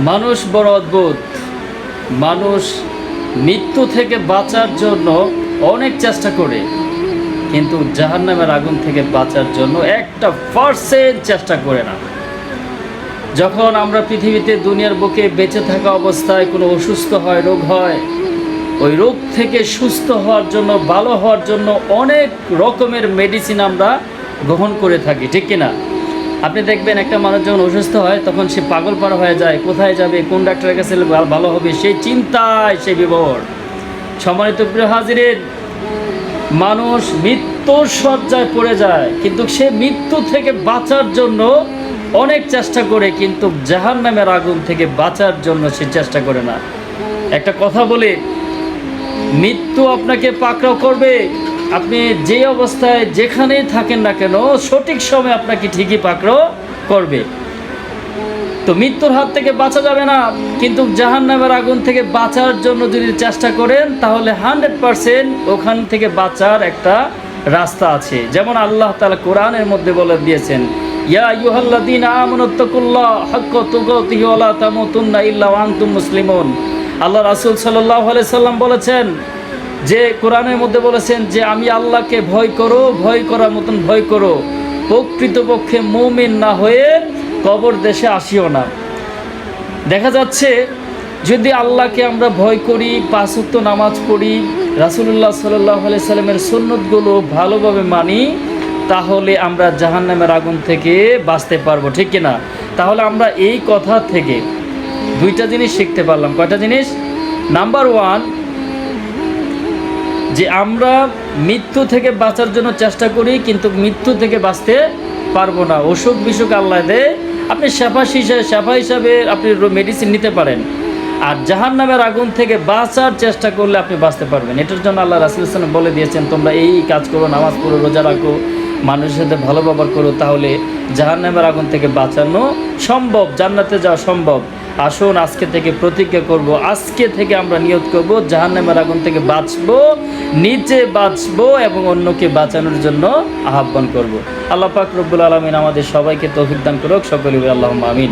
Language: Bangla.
মানুষ বড় অদ্ভুত। মানুষ মৃত্যু থেকে বাঁচার জন্য অনেক চেষ্টা করে, কিন্তু জাহান্নামের আগুন থেকে বাঁচার জন্য 1% চেষ্টা করে না। যখন আমরা পৃথিবীতে দুনিয়ার বুকে বেঁচে থাকা অবস্থায় কোনো অসুস্থ হয়, রোগ হয়, ওই রোগ থেকে সুস্থ হওয়ার জন্য, ভালো হওয়ার জন্য অনেক রকমের মেডিসিন আমরা গ্রহণ করে থাকি, ঠিক কিনা? আপনি দেখবেন একটা মানুষ যখন অসুস্থ হয় তখন সে পাগল পাড়া হয়ে যায়, কোথায় যাবে, কোন ডাক্তারের কাছে ভালো হবে, সেই চিন্তায় সে বিভোর। সম্মানিত প্রিয় হাজিরিন, মানুষ মৃত্যুর শয্যায় পড়ে যায়, কিন্তু সে মৃত্যু থেকে বাঁচার জন্য অনেক চেষ্টা করে, কিন্তু জাহান্নামের আগুন থেকে বাঁচার জন্য সে চেষ্টা করে না। একটা কথা বলি, মৃত্যু আপনাকে পাকড়াও করবে। আপনি যে অবস্থায় যেখানেই থাকেন না কেন, সঠিক সময় আপনাকে ঠিকই পাকড়াও করবে। তো মৃত্যুর হাত থেকে বাঁচা যাবে না, কিন্তু জাহান্নামের আগুন থেকে বাঁচার জন্য যদি চেষ্টা করেন তাহলে 100% ওখান থেকে বাঁচার একটা রাস্তা আছে। যেমন আল্লাহ তাআলা কোরআনের মধ্যে বলে দিয়েছেন, ইয়া আইয়ুহাল্লাযীনা আমানুত্তাকুল্লাহ হাক্কা তুকাতিহি ওয়া লা তামুতুন্না ইল্লা ওয়া আনতুম মুসলিমুন। আল্লাহ রাসূল সাল্লাল্লাহু আলাইহি সাল্লাম বলেছেন, যে কোরআনের মধ্যে বলেছেন যে আমি আল্লাহকে ভয় করো, ভয় করার মতন ভয় করো, প্রকৃতপক্ষে মুমিন না হয়ে কবর দেশে আসিও না। দেখা যাচ্ছে যদি আল্লাহকে আমরা ভয় করি, 5 ওয়াক্ত নামাজ পড়ি, রাসূলুল্লাহ সাল্লাল্লাহু আলাইহি সাল্লামের সুন্নতগুলো ভালোভাবে মানি, তাহলে আমরা জাহান্নামের আগুন থেকে বাঁচতে পারবো, ঠিক কিনা? তাহলে আমরা এই কথা থেকে 2টা জিনিস শিখতে পারলাম। কয়টা জিনিস? নাম্বার 1, যে আমরা মৃত্যু থেকে বাঁচার জন্য চেষ্টা করি, কিন্তু মৃত্যু থেকে বাঁচতে পারবো না। অসুখ বিসুখ আল্লাহ দেয়, আপনি শেফা হিসাবে আপনি মেডিসিন নিতে পারেন, আর জাহান্নামের আগুন থেকে বাঁচার চেষ্টা করলে আপনি বাঁচতে পারবেন। এটার জন্য আল্লাহ রাসূল সাল্লাল্লাহু আলাইহি ওয়াসাল্লাম বলে দিয়েছেন, তোমরা এই কাজ করো, নামাজ পড়ো, রোজা রাখো, মানুষের সাথে ভালো ব্যবহার করো, তাহলে জাহান্নামের আগুন থেকে বাঁচানো সম্ভব, জান্নাতে যাওয়া সম্ভব। আসুন আজকে থেকে প্রতিজ্ঞা করব, আজকে থেকে আমরা নিয়ত করব জাহান্নামের আগুন থেকে বাঁচবো, নিজে বাঁচবো এবং অন্যকে বাঁচানোর জন্য আহ্বান করব। আল্লাহ পাক রব্বুল আলামিন আমাদের সবাইকে তৌফিক দান করুক। সকলে আল্লাহুম্মা আমিন।